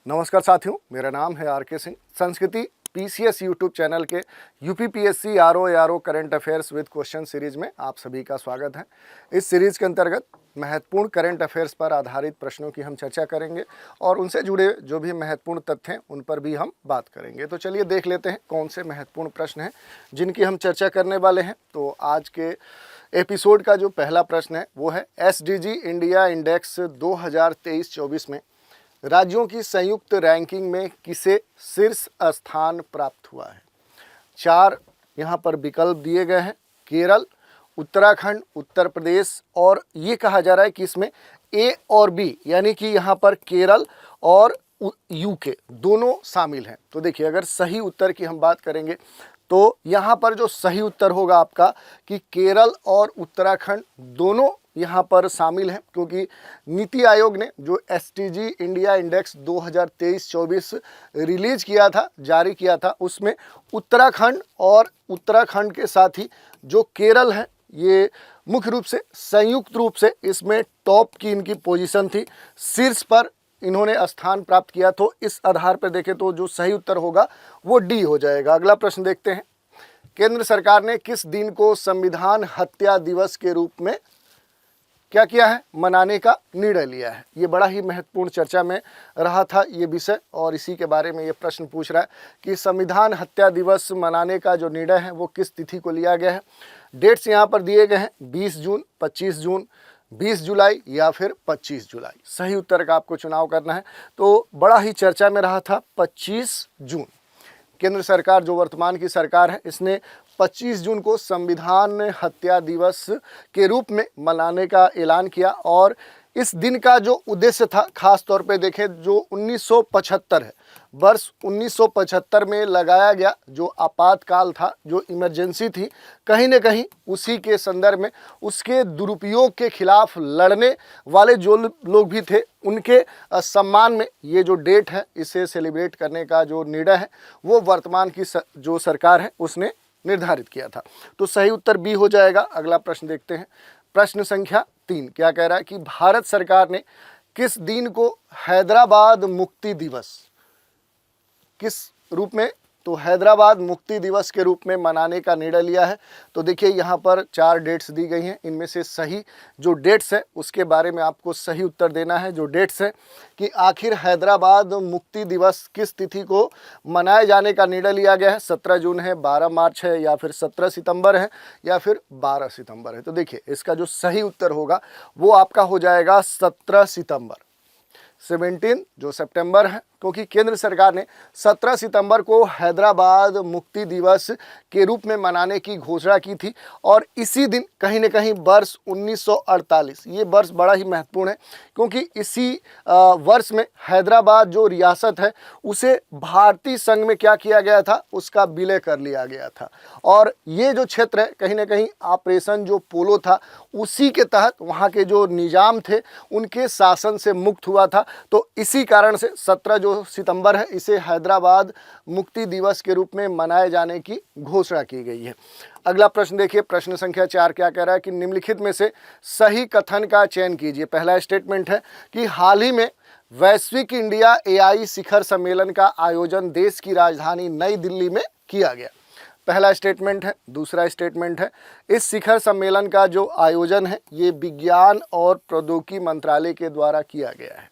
नमस्कार साथियों, मेरा नाम है आर के सिंह। संस्कृति पीसीएस यूट्यूब चैनल के UPPSC RO current affairs with question series में आप सभी का स्वागत है। इस सीरीज के अंतर्गत महत्वपूर्ण करंट अफेयर्स पर आधारित प्रश्नों की हम चर्चा करेंगे और उनसे जुड़े जो भी महत्वपूर्ण तथ्य हैं उन पर भी हम बात करेंगे। तो चलिए देख लेते हैं कौन से महत्वपूर्ण प्रश्न हैं जिनकी हम चर्चा करने वाले हैं। तो आज के एपिसोड का जो पहला प्रश्न है वो है एसडीजी इंडिया इंडेक्स 2023-24 में राज्यों की संयुक्त रैंकिंग में किसे शीर्ष स्थान प्राप्त हुआ है। 4 यहाँ पर विकल्प दिए गए हैं, केरल, उत्तराखंड, उत्तर प्रदेश, और ये कहा जा रहा है कि इसमें ए और बी यानी कि यहाँ पर केरल और यूके दोनों शामिल हैं। तो देखिए, अगर सही उत्तर की हम बात करेंगे तो यहाँ पर जो सही उत्तर होगा आपका कि केरल और उत्तराखंड दोनों यहाँ पर शामिल हैं, क्योंकि नीति आयोग ने जो एसडीजी इंडिया इंडेक्स 2023-24 रिलीज किया था, जारी किया था, उसमें उत्तराखंड के साथ ही जो केरल है ये मुख्य रूप से संयुक्त रूप से इसमें टॉप की इनकी पोजीशन थी, शीर्ष पर इन्होंने स्थान प्राप्त किया। तो इस आधार पर देखें तो जो सही उत्तर होगा वो डी हो जाएगा। अगला प्रश्न देखते हैं, केंद्र सरकार ने किस दिन को संविधान हत्या दिवस के रूप में क्या किया है, मनाने का निर्णय लिया है। ये बड़ा ही महत्वपूर्ण चर्चा में रहा था ये विषय, और इसी के बारे में ये प्रश्न पूछ रहा है कि संविधान हत्या दिवस मनाने का जो निर्णय है वो किस तिथि को लिया गया है। डेट्स यहाँ पर दिए गए हैं 20 जून, 25 जून, 20 जुलाई या फिर 25 जुलाई। सही उत्तर का आपको चुनाव करना है। तो बड़ा ही चर्चा में रहा था 25 जून। केंद्र सरकार जो वर्तमान की सरकार है इसने 25 जून को संविधान हत्या दिवस के रूप में मनाने का ऐलान किया, और इस दिन का जो उद्देश्य था, खास तौर पे देखें जो 1975 है, वर्ष 1975 में लगाया गया जो आपातकाल था, जो इमरजेंसी थी, कहीं न कहीं उसी के संदर्भ में उसके दुरुपयोग के खिलाफ लड़ने वाले जो लोग भी थे उनके सम्मान में ये जो डेट है इसे सेलिब्रेट करने का जो निर्णय है वो वर्तमान की जो सरकार है उसने निर्धारित किया था। तो सही उत्तर बी हो जाएगा। अगला प्रश्न देखते हैं, प्रश्न संख्या 3 क्या कह रहा है कि भारत सरकार ने किस दिन को हैदराबाद मुक्ति दिवस किस रूप में, तो हैदराबाद मुक्ति दिवस के रूप में मनाने का निर्णय लिया है। तो देखिए यहाँ पर 4 डेट्स दी गई हैं, इनमें से सही जो डेट्स है उसके बारे में आपको सही उत्तर देना है। जो डेट्स है कि आखिर हैदराबाद मुक्ति दिवस किस तिथि को मनाए जाने का निर्णय लिया गया है। 17 जून है, 12 मार्च है, या फिर 17 सितंबर है, या फिर 12 सितंबर है। तो देखिए इसका जो सही उत्तर होगा वो आपका हो जाएगा 17 सितंबर। 17 जो सितंबर है, क्योंकि केंद्र सरकार ने 17 सितंबर को हैदराबाद मुक्ति दिवस के रूप में मनाने की घोषणा की थी, और इसी दिन कहीं न कहीं वर्ष 1948, ये वर्ष बड़ा ही महत्वपूर्ण है क्योंकि इसी वर्ष में हैदराबाद जो रियासत है उसे भारतीय संघ में क्या किया गया था, उसका विलय कर लिया गया था, और ये जो क्षेत्र है कहीं न कहीं ऑपरेशन जो पोलो था उसी के तहत वहाँ के जो निजाम थे उनके शासन से मुक्त हुआ था। तो इसी कारण से 17 जो सितंबर है इसे हैदराबाद मुक्ति दिवस के रूप में मनाए जाने की घोषणा की गई है। अगला प्रश्न देखिए, प्रश्न संख्या 4 क्या कह रहा है कि निम्नलिखित में से सही कथन का चयन कीजिए। पहला स्टेटमेंट है कि हाल ही में वैश्विक इंडिया एआई शिखर सम्मेलन का आयोजन देश की राजधानी नई दिल्ली में किया गया। पहला स्टेटमेंट है। दूसरा स्टेटमेंट है इस शिखर सम्मेलन का जो आयोजन है ये विज्ञान और प्रौद्योगिकी मंत्रालय के द्वारा किया गया है।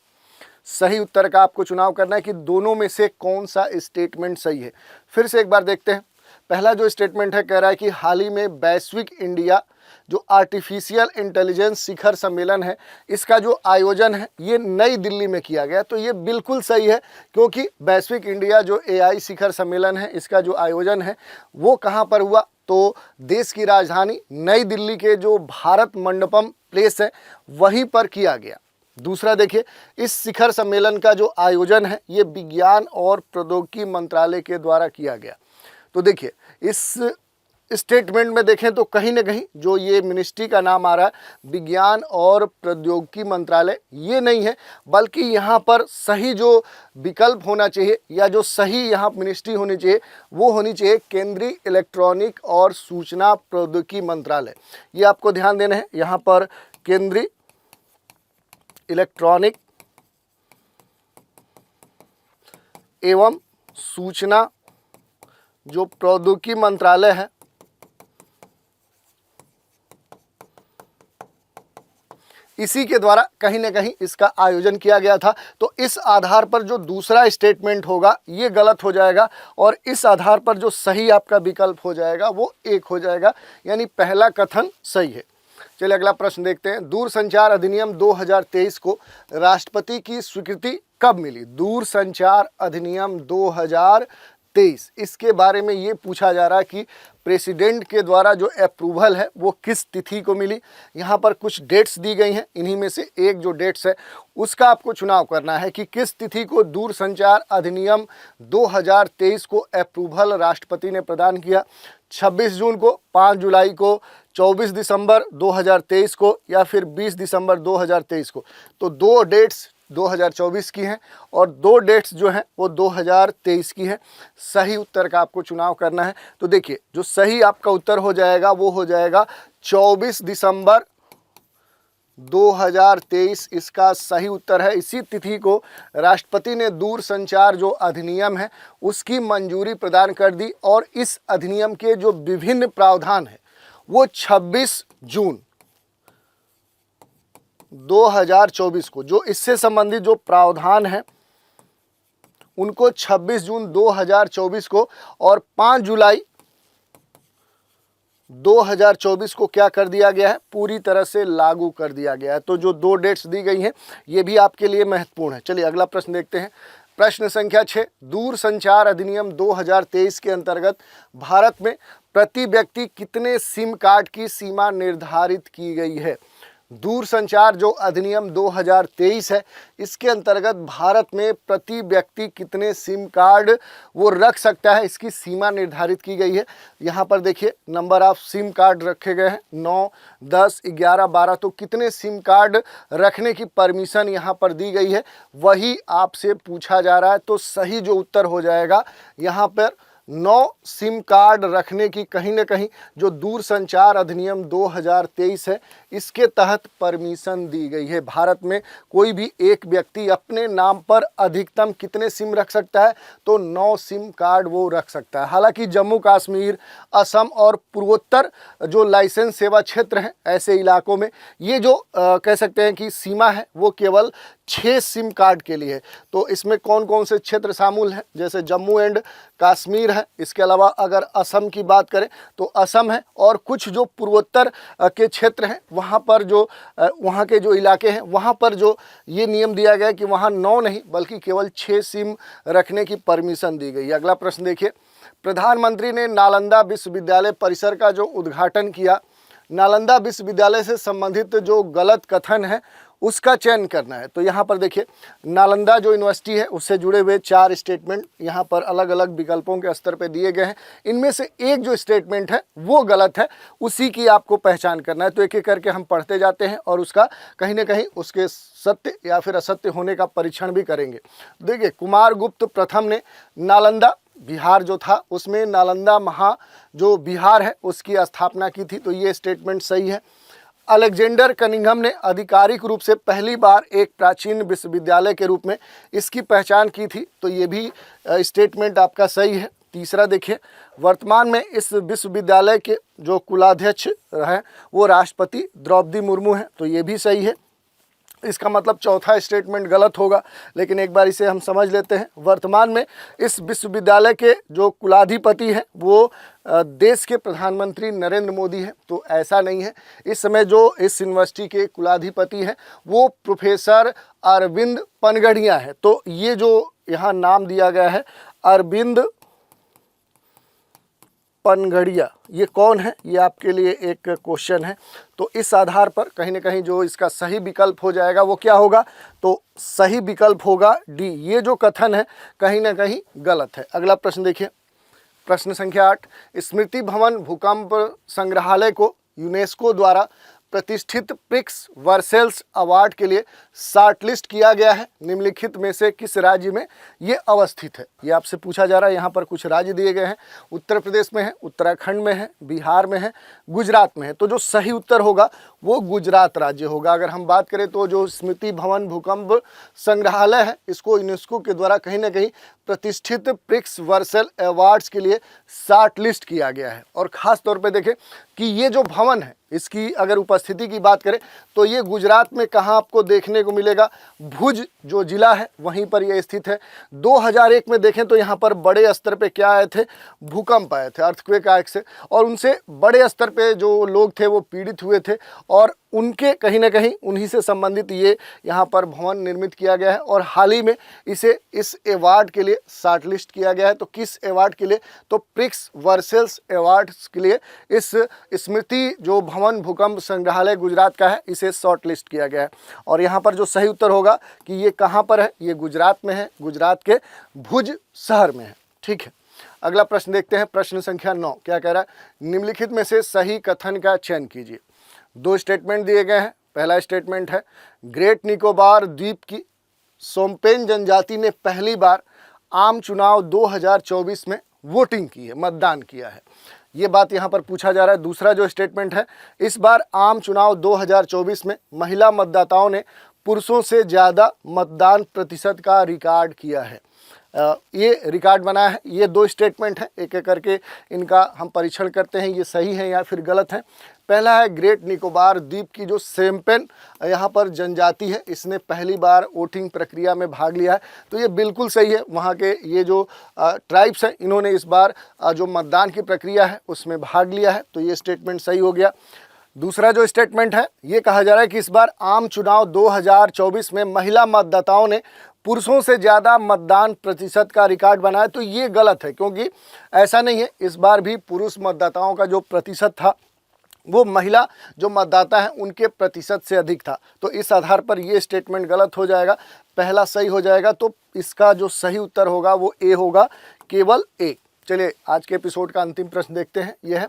सही उत्तर का आपको चुनाव करना है कि दोनों में से कौन सा स्टेटमेंट सही है। फिर से एक बार देखते हैं। पहला जो स्टेटमेंट है कह रहा है कि हाल ही में वैश्विक इंडिया जो आर्टिफिशियल इंटेलिजेंस शिखर सम्मेलन है इसका जो आयोजन है ये नई दिल्ली में किया गया। तो ये बिल्कुल सही है, क्योंकि वैश्विक इंडिया जो एआई शिखर सम्मेलन है इसका जो आयोजन है वो कहाँ पर हुआ, तो देश की राजधानी नई दिल्ली के जो भारत मंडपम प्लेस है वहीं पर किया गया। दूसरा देखिए, इस शिखर सम्मेलन का जो आयोजन है ये विज्ञान और प्रौद्योगिकी मंत्रालय के द्वारा किया गया। तो देखिए इस स्टेटमेंट में देखें तो कहीं ना कहीं जो ये मिनिस्ट्री का नाम आ रहा है विज्ञान और प्रौद्योगिकी मंत्रालय, ये नहीं है, बल्कि यहाँ पर सही जो विकल्प होना चाहिए या जो सही यहाँ मिनिस्ट्री होनी चाहिए वो होनी चाहिए केंद्रीय इलेक्ट्रॉनिक और सूचना प्रौद्योगिकी मंत्रालय। ये आपको ध्यान देना है। यहाँ पर केंद्रीय इलेक्ट्रॉनिक एवं सूचना जो प्रौद्योगिकी मंत्रालय है, इसी के द्वारा कहीं ना कहीं इसका आयोजन किया गया था। तो इस आधार पर जो दूसरा स्टेटमेंट होगा ये गलत हो जाएगा और इस आधार पर जो सही आपका विकल्प हो जाएगा वो एक हो जाएगा, यानी पहला कथन सही है। चलिए अगला प्रश्न देखते हैं। दूरसंचार अधिनियम 2023 को राष्ट्रपति की स्वीकृति कब मिली? दूरसंचार अधिनियम 2023, इसके बारे में ये पूछा जा रहा है कि प्रेसिडेंट के द्वारा जो अप्रूवल है वो किस तिथि को मिली। यहाँ पर कुछ डेट्स दी गई हैं, इन्हीं में से एक जो डेट्स है उसका आपको चुनाव करना है कि किस तिथि को दूरसंचार अधिनियम 2023 को अप्रूवल राष्ट्रपति ने प्रदान किया। 26 जून को, 5 जुलाई को, 24 दिसंबर 2023 को या फिर 20 दिसंबर 2023 को। तो दो डेट्स 2024 की हैं और दो डेट्स जो हैं वो 2023 की हैं। सही उत्तर का आपको चुनाव करना है। तो देखिए जो सही आपका उत्तर हो जाएगा वो हो जाएगा 24 दिसंबर 2023 इसका सही उत्तर है। इसी तिथि को राष्ट्रपति ने दूरसंचार जो अधिनियम है उसकी मंजूरी प्रदान कर दी और इस अधिनियम के जो विभिन्न प्रावधान हैं वो 26 जून 2024 को, जो इससे संबंधित जो प्रावधान है उनको 26 जून 2024 को और 5 जुलाई 2024 को क्या कर दिया गया है? पूरी तरह से लागू कर दिया गया है। तो जो दो डेट्स दी गई हैं ये भी आपके लिए महत्वपूर्ण है। चलिए अगला प्रश्न देखते हैं। प्रश्न संख्या 6, दूरसंचार अधिनियम 2023 के अंतर्गत भारत में प्रति व्यक्ति कितने सिम कार्ड की सीमा निर्धारित की गई है? दूरसंचार जो अधिनियम 2023 है इसके अंतर्गत भारत में प्रति व्यक्ति कितने सिम कार्ड वो रख सकता है, इसकी सीमा निर्धारित की गई है। यहाँ पर देखिए नंबर ऑफ सिम कार्ड रखे गए हैं 9, 10, 11, 12। तो कितने सिम कार्ड रखने की परमिशन यहाँ पर दी गई है वही आपसे पूछा जा रहा है। तो सही जो उत्तर हो जाएगा यहाँ पर 9 सिम कार्ड रखने की कहीं ना कहीं जो दूरसंचार अधिनियम 2023 है इसके तहत परमिशन दी गई है। भारत में कोई भी एक व्यक्ति अपने नाम पर अधिकतम कितने सिम रख सकता है? तो 9 सिम कार्ड वो रख सकता है। हालांकि जम्मू कश्मीर, असम और पूर्वोत्तर जो लाइसेंस सेवा क्षेत्र हैं ऐसे इलाकों में ये जो कह सकते हैं कि सीमा है वो केवल 6 सिम कार्ड के लिए है। तो इसमें कौन कौन से क्षेत्र शामिल हैं? जैसे जम्मू एंड कश्मीर है, इसके अलावा अगर असम की बात करें तो असम है और कुछ जो पूर्वोत्तर के क्षेत्र हैं वहाँ पर जो वहाँ के जो इलाके हैं वहाँ पर जो ये नियम दिया गया है कि वहाँ 9 नहीं बल्कि केवल 6 सिम रखने की परमिशन दी गई है। अगला प्रश्न देखिए। प्रधानमंत्री ने नालंदा विश्वविद्यालय परिसर का जो उद्घाटन किया, नालंदा विश्वविद्यालय से संबंधित जो गलत कथन है उसका चयन करना है। तो यहाँ पर देखिए नालंदा जो यूनिवर्सिटी है उससे जुड़े हुए 4 स्टेटमेंट यहाँ पर अलग अलग विकल्पों के स्तर पे दिए गए हैं। इनमें से एक जो स्टेटमेंट है वो गलत है, उसी की आपको पहचान करना है। तो एक एक करके हम पढ़ते जाते हैं और उसका कहीं ना कहीं उसके सत्य या फिर असत्य होने का परीक्षण भी करेंगे। देखिए कुमारगुप्त प्रथम ने नालंदा बिहार जो था उसमें नालंदा जो बिहार है उसकी स्थापना की थी। तो ये स्टेटमेंट सही है। अलेक्जेंडर कनिंघम ने आधिकारिक रूप से पहली बार एक प्राचीन विश्वविद्यालय के रूप में इसकी पहचान की थी। तो ये भी स्टेटमेंट आपका सही है। तीसरा देखिए, वर्तमान में इस विश्वविद्यालय के जो कुलाध्यक्ष हैं वो राष्ट्रपति द्रौपदी मुर्मू हैं। तो ये भी सही है। इसका मतलब चौथा स्टेटमेंट गलत होगा, लेकिन एक बार इसे हम समझ लेते हैं। वर्तमान में इस विश्वविद्यालय के जो कुलाधिपति हैं वो देश के प्रधानमंत्री नरेंद्र मोदी हैं। तो ऐसा नहीं है। इस समय जो इस यूनिवर्सिटी के कुलाधिपति हैं वो प्रोफेसर अरविंद पनगड़िया है। तो ये जो यहाँ नाम दिया गया है अरविंद पनगड़िया, ये कौन है? ये आपके लिए एक क्वेश्चन है। तो इस आधार पर कहीं ना कहीं जो इसका सही विकल्प हो जाएगा वो क्या होगा? तो सही विकल्प होगा डी। ये जो कथन है कहीं ना कहीं गलत है। अगला प्रश्न देखिए। प्रश्न संख्या 8, स्मृति भवन भूकंप संग्रहालय को यूनेस्को द्वारा प्रतिष्ठित प्रिक्स वर्सेल्स अवार्ड के लिए शॉर्टलिस्ट किया गया है। निम्नलिखित में से किस राज्य में ये अवस्थित है? ये आपसे पूछा जा रहा है। यहाँ पर कुछ राज्य दिए गए हैं। उत्तर प्रदेश में है, उत्तराखंड में है, बिहार में है, गुजरात में है। तो जो सही उत्तर होगा वो गुजरात राज्य होगा। अगर हम बात करें तो जो स्मृति भवन भूकंप संग्रहालय है, इसको यूनेस्को के द्वारा कहीं ना कहीं प्रतिष्ठित प्रिक्स वर्सेल अवार्ड्स के लिए शॉर्ट लिस्ट किया गया है। और ख़ास तौर पे देखें कि ये जो भवन है, इसकी अगर उपस्थिति की बात करें तो ये गुजरात में कहाँ आपको देखने को मिलेगा, भुज जो जिला है वहीं पर ये स्थित है। 2001 में देखें तो यहाँ पर बड़े स्तर पे क्या आए थे, भूकंप आए थे, अर्थक्वेक आए से, और उनसे बड़े स्तर पे जो लोग थे वो पीड़ित हुए थे, और उनके कहीं ना कहीं उन्हीं से संबंधित ये यहाँ पर भवन निर्मित किया गया है। और हाल ही में इसे इस अवार्ड के लिए शॉर्ट लिस्ट किया गया है। तो किस अवार्ड के लिए, तो प्रिक्स वर्सेल्स अवार्ड्स के लिए इस स्मृति जो भवन भूकंप संग्रहालय गुजरात का है, इसे शॉर्ट लिस्ट किया गया है। और यहाँ पर जो सही उत्तर होगा कि ये कहाँ पर है, ये गुजरात में है, गुजरात के भुज शहर में है। ठीक है, अगला प्रश्न देखते हैं, प्रश्न संख्या 9 क्या कह रहा है, निम्नलिखित में से सही कथन का चयन कीजिए। 2 स्टेटमेंट दिए गए हैं। पहला स्टेटमेंट है, ग्रेट निकोबार द्वीप की सोम्पेन जनजाति ने पहली बार आम चुनाव 2024 में वोटिंग की है, मतदान किया है, ये बात यहाँ पर पूछा जा रहा है। दूसरा जो स्टेटमेंट है, इस बार आम चुनाव 2024 में महिला मतदाताओं ने पुरुषों से ज़्यादा मतदान प्रतिशत का रिकॉर्ड किया है, ये रिकॉर्ड बनाया है। ये 2 स्टेटमेंट हैं, एक एक करके इनका हम परीक्षण करते हैं, ये सही है या फिर गलत है। पहला है, ग्रेट निकोबार द्वीप की जो सेम्पेन यहाँ पर जनजाति है, इसने पहली बार वोटिंग प्रक्रिया में भाग लिया है, तो ये बिल्कुल सही है। वहाँ के ये जो ट्राइब्स हैं, इन्होंने इस बार जो मतदान की प्रक्रिया है उसमें भाग लिया है, तो ये स्टेटमेंट सही हो गया। दूसरा जो स्टेटमेंट है, ये कहा जा रहा है कि इस बार आम चुनाव 2024 में महिला मतदाताओं ने पुरुषों से ज़्यादा मतदान प्रतिशत का रिकॉर्ड बनाया, तो ये गलत है, क्योंकि ऐसा नहीं है। इस बार भी पुरुष मतदाताओं का जो प्रतिशत था वो महिला जो मतदाता हैं उनके प्रतिशत से अधिक था, तो इस आधार पर ये स्टेटमेंट गलत हो जाएगा, पहला सही हो जाएगा। तो इसका जो सही उत्तर होगा वो ए होगा, केवल ए। चलिए आज के एपिसोड का अंतिम प्रश्न देखते हैं, यह है,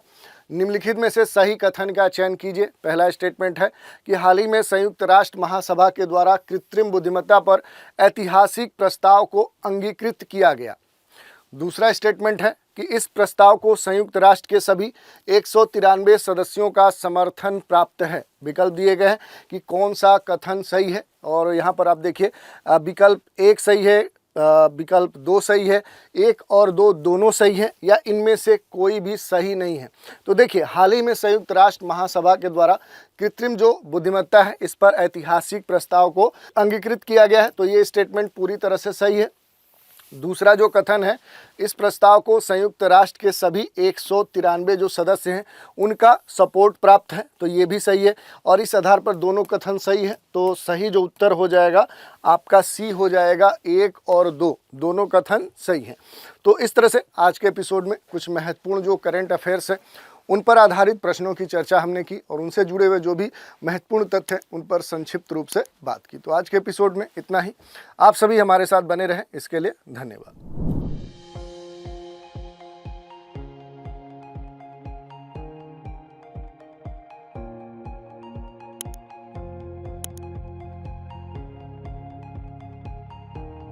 निम्नलिखित में से सही कथन का चयन कीजिए। पहला स्टेटमेंट है कि हाल ही में संयुक्त राष्ट्र महासभा के द्वारा कृत्रिम बुद्धिमत्ता पर ऐतिहासिक प्रस्ताव को अंगीकृत किया गया। दूसरा स्टेटमेंट है कि इस प्रस्ताव को संयुक्त राष्ट्र के सभी 193 सदस्यों का समर्थन प्राप्त है। विकल्प दिए गए हैं कि कौन सा कथन सही है, और यहाँ पर आप देखिए विकल्प 1 सही है, विकल्प 2 सही है, 1 और 2 दोनों सही है, या इनमें से कोई भी सही नहीं है। तो देखिए हाल ही में संयुक्त राष्ट्र महासभा के द्वारा कृत्रिम जो बुद्धिमत्ता है इस पर ऐतिहासिक प्रस्ताव को अंगीकृत किया गया है, तो ये स्टेटमेंट पूरी तरह से सही है। दूसरा जो कथन है, इस प्रस्ताव को संयुक्त राष्ट्र के सभी 193 जो सदस्य हैं उनका सपोर्ट प्राप्त है, तो ये भी सही है। और इस आधार पर दोनों कथन सही है, तो सही जो उत्तर हो जाएगा आपका सी हो जाएगा, 1 और 2 दोनों कथन सही हैं। तो इस तरह से आज के एपिसोड में कुछ महत्वपूर्ण जो करंट अफेयर्स है उन पर आधारित प्रश्नों की चर्चा हमने की, और उनसे जुड़े हुए जो भी महत्वपूर्ण तथ्य हैं उन पर संक्षिप्त रूप से बात की। तो आज के एपिसोड में इतना ही। आप सभी हमारे साथ बने रहें, इसके लिए धन्यवाद।